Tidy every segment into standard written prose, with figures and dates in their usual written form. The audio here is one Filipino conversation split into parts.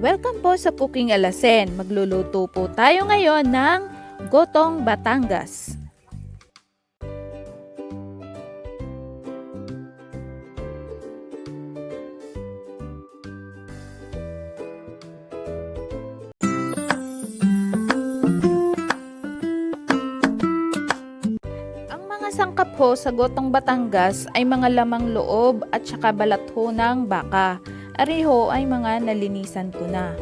Welcome po sa Cooking Alasen. Magluluto po tayo ngayon ng Gotong Batangas. Ang mga sangkap ho sa Gotong Batangas ay mga lamang loob at saka balat ho ng baka. Ariho ay mga nalinisan ko na.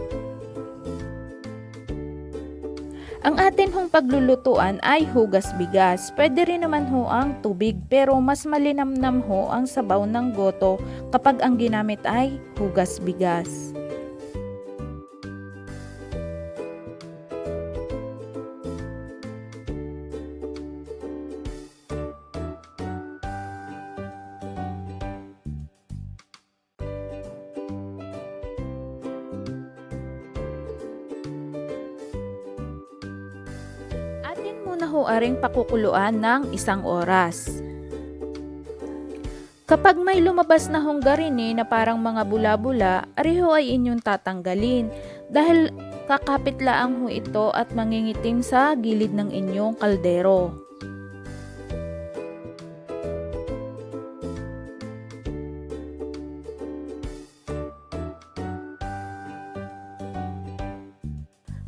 Ang atin hong paglulutuan ay hugas bigas. Pwede rin naman ho ang tubig pero mas malinamnam ho ang sabaw ng goto kapag ang ginamit ay hugas bigas. Atin muna ho aring pakukuluan ng 1 oras. Kapag may lumabas na hong garine na parang mga bula-bula, ariho ay inyong tatanggalin dahil kakapit laang ho ito at mangingitim sa gilid ng inyong kaldero.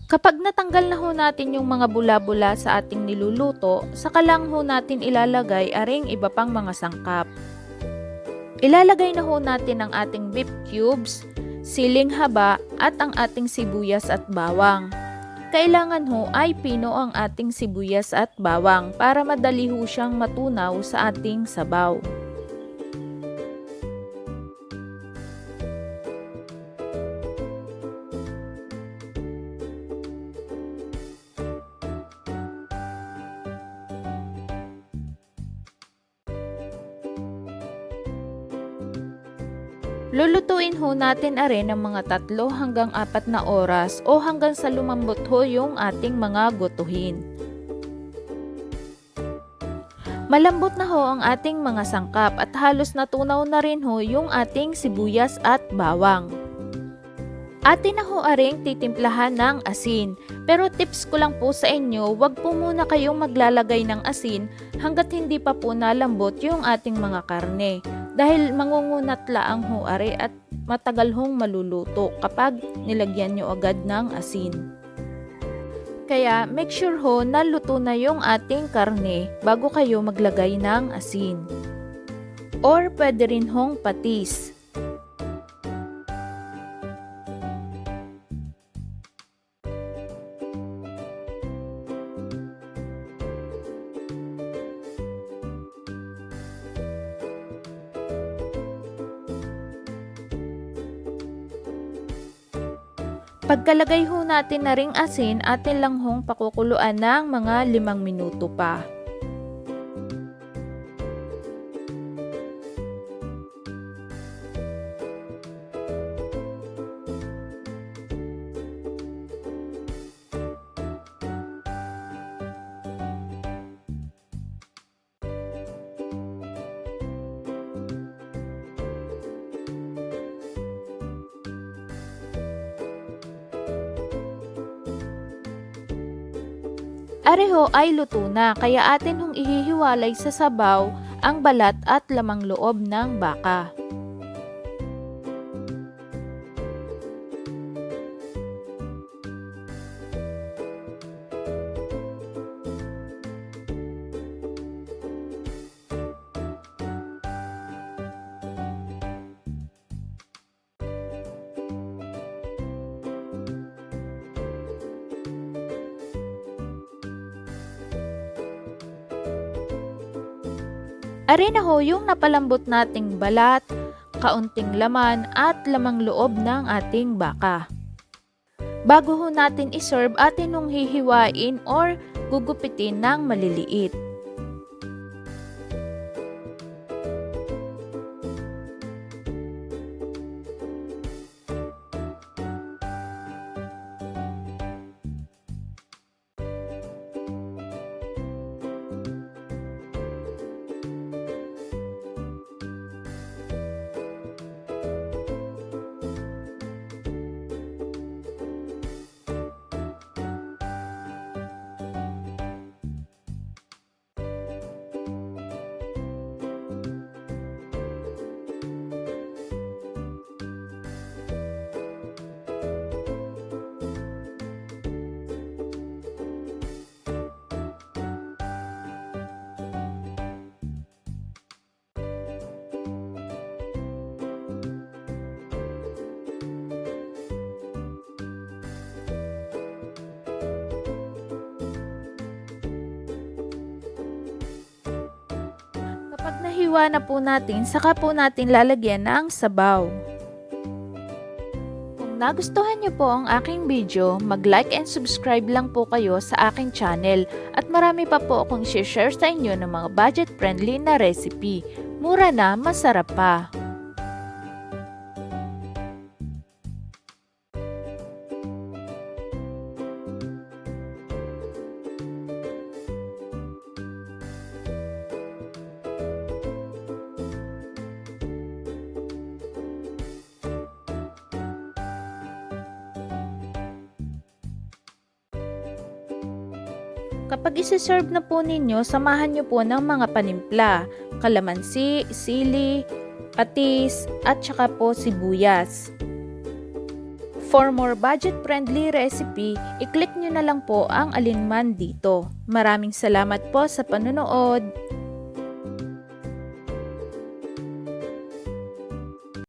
Kapag natanggal na ho natin yung mga bula-bula sa ating niluluto, saka lang ho natin ilalagay aring iba pang mga sangkap. Ilalagay na ho natin ang ating beef cubes, siling haba at ang ating sibuyas at bawang. Kailangan ho ay pino ang ating sibuyas at bawang para madali ho siyang matunaw sa ating sabaw. Lulutuin ho natin ng mga 3 hanggang 4 na oras o hanggang sa lumambot ho yung ating mga gotuhin. Malambot na ho ang ating mga sangkap at halos natunaw na rin ho yung ating sibuyas at bawang. Atin na ho aring titimplahan ng asin. Pero tips ko lang po sa inyo, wag po muna kayong maglalagay ng asin hanggat hindi pa po nalambot yung ating mga karne. Dahil mangungunat laang ho are at matagal hong maluluto kapag nilagyan nyo agad ng asin. Kaya make sure ho na luto na yung ating karne bago kayo maglagay ng asin. Or pwede rin hong patis. Pagkalagay ho natin na ring asin, atin lang hong pakukuluan ng mga 5 minuto pa. Areho ay luto na kaya atin hong ihihiwalay sa sabaw ang balat at lamang loob ng baka. Are na ho yung napalambot nating balat, kaunting laman at lamang loob ng ating baka. Bago ho natin iserve, atin nung hihiwain or gugupitin ng maliliit. Pag nahiwa na po natin, saka po natin lalagyan ng sabaw. Kung nagustuhan niyo po ang aking video, mag-like and subscribe lang po kayo sa aking channel at marami pa po akong share sa inyo ng mga budget-friendly na recipe. Mura na, masarap pa. Kapag isi-serve na po ninyo, samahan nyo po ng mga panimpla, kalamansi, sili, patis, at saka po sibuyas. For more budget-friendly recipe, i-click nyo na lang po ang alinman dito. Maraming salamat po sa panonood!